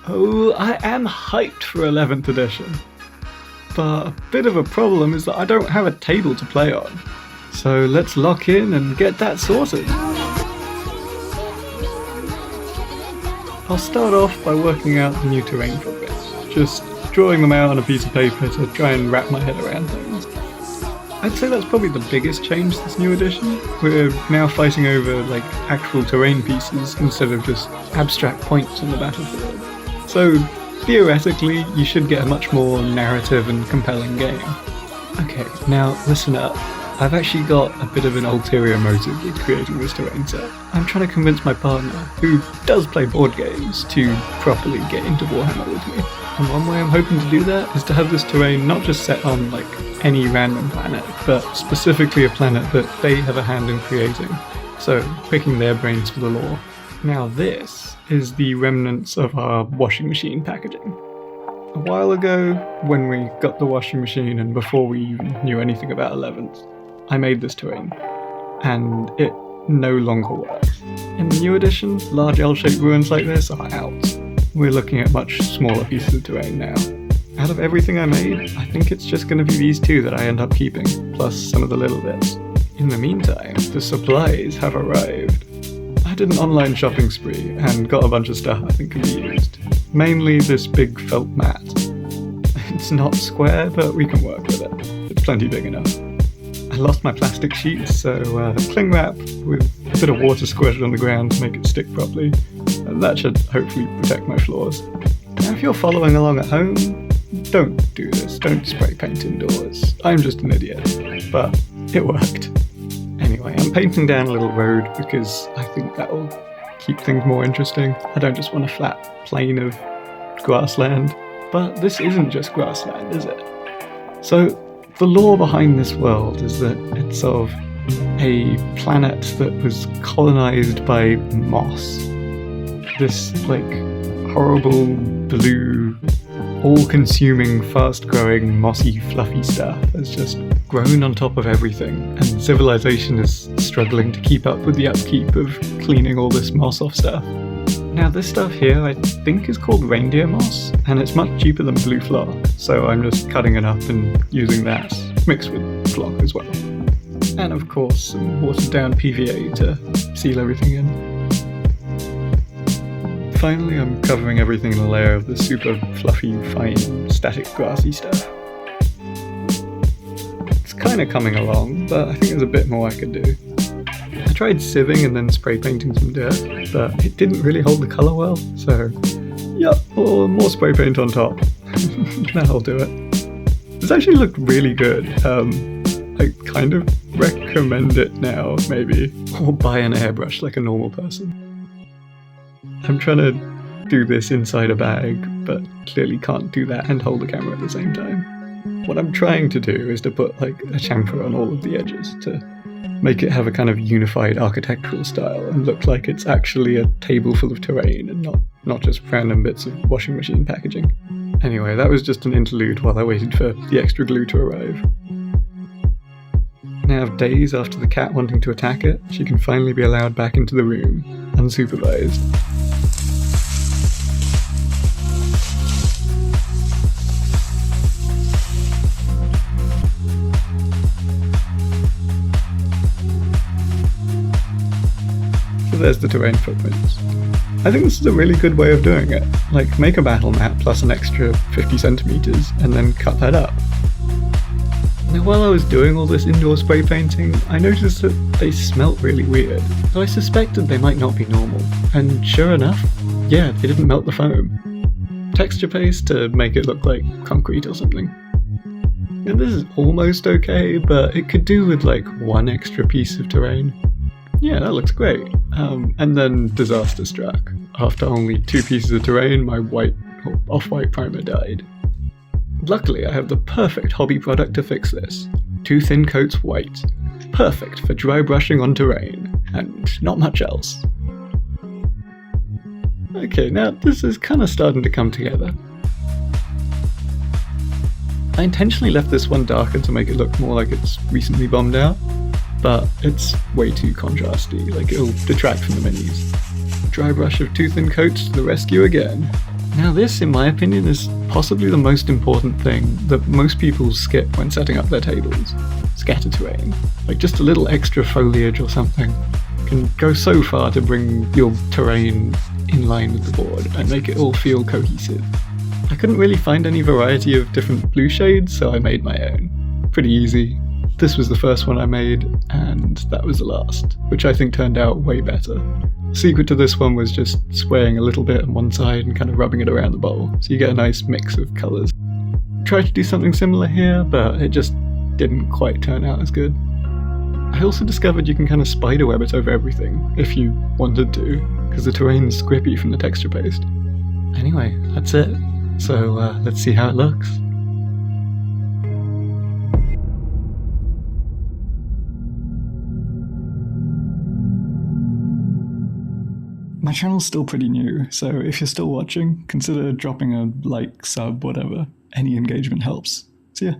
Oh, I am hyped for 11th edition. But a bit of a problem is that I don't have a table to play on. So let's lock in and get that sorted. I'll start off by working out the new terrain properties, just drawing them out on a piece of paper to try and wrap my head around things. I'd say that's probably the biggest change this new edition. We're now fighting over actual terrain pieces instead of just abstract points on the battlefield. So theoretically, you should get a much more narrative and compelling game. Okay, now listen up. I've actually got a bit of an ulterior motive with creating this terrain set. I'm trying to convince my partner, who does play board games, to properly get into Warhammer with me. And one way I'm hoping to do that is to have this terrain not just set on any random planet, but specifically a planet that they have a hand in creating. So picking their brains for the lore. Now this is the remnants of our washing machine packaging. A while ago, when we got the washing machine and before we even knew anything about 11th, I made this terrain, and it no longer works. In the new edition, large L-shaped ruins like this are out. We're looking at much smaller pieces of terrain now. Out of everything I made, I think it's just going to be these two that I end up keeping, plus some of the little bits. In the meantime, the supplies have arrived. I did an online shopping spree and got a bunch of stuff I think can be used. Mainly this big felt mat. It's not square, but we can work with it. It's plenty big enough. I lost my plastic sheets, so cling wrap with a bit of water squirted on the ground to make it stick properly. That should hopefully protect my floors. Now if you're following along at home, don't do this. Don't spray paint indoors. I'm just an idiot. But it worked. Anyway, I'm painting down a little road because I think that'll keep things more interesting. I don't just want a flat plain of grassland. But this isn't just grassland, is it? So the lore behind this world is that it's of a planet that was colonized by moss. This horrible blue, all-consuming, fast-growing, mossy, fluffy stuff has just grown on top of everything, and civilization is struggling to keep up with the upkeep of cleaning all this moss off stuff. Now this stuff here I think is called reindeer moss, and it's much cheaper than blue flock, so I'm just cutting it up and using that, mixed with flock as well. And of course some watered down PVA to seal everything in. Finally I'm covering everything in a layer of this super fluffy, fine, static grassy stuff. It's kinda coming along, but I think there's a bit more I could do. I tried sieving and then spray painting some dirt, but it didn't really hold the colour well, so yep, more spray paint on top. That'll do it. This actually looked really good. I kind of recommend it now, maybe. Or buy an airbrush like a normal person. I'm trying to do this inside a bag, but clearly can't do that and hold the camera at the same time. What I'm trying to do is to put a chamfer on all of the edges to make it have a kind of unified architectural style and look like it's actually a table full of terrain and not just random bits of washing machine packaging. Anyway, that was just an interlude while I waited for the extra glue to arrive. Now, days after the cat wanting to attack it, she can finally be allowed back into the room, unsupervised. So there's the terrain footprints. I think this is a really good way of doing it. Make a battle map plus an extra 50 centimeters and then cut that up. Now while I was doing all this indoor spray painting, I noticed that they smelt really weird, so I suspected they might not be normal. And sure enough, yeah, they didn't melt the foam. Texture paste to make it look like concrete or something. Now this is almost okay, but it could do with one extra piece of terrain. Yeah, that looks great. And then disaster struck. After only 2 pieces of terrain, my off-white primer died. Luckily, I have the perfect hobby product to fix this. 2 thin coats white. Perfect for dry brushing on terrain, and not much else. Okay, now this is kind of starting to come together. I intentionally left this one darker to make it look more like it's recently bombed out, but it's way too contrasty, it'll detract from the minis. Dry brush of 2 thin coats to the rescue again. Now this, in my opinion, is possibly the most important thing that most people skip when setting up their tables. Scatter terrain. Like just a little extra foliage or something can go so far to bring your terrain in line with the board and make it all feel cohesive. I couldn't really find any variety of different blue shades, so I made my own. Pretty easy. This was the first one I made, and that was the last, which I think turned out way better. The secret to this one was just spraying a little bit on one side and kind of rubbing it around the bowl, so you get a nice mix of colours. Tried to do something similar here, but it just didn't quite turn out as good. I also discovered you can kind of spiderweb it over everything, if you wanted to, because the terrain's grippy from the texture paste. Anyway, that's it. So let's see how it looks. My channel's still pretty new, so if you're still watching, consider dropping a like, sub, whatever. Any engagement helps. See ya.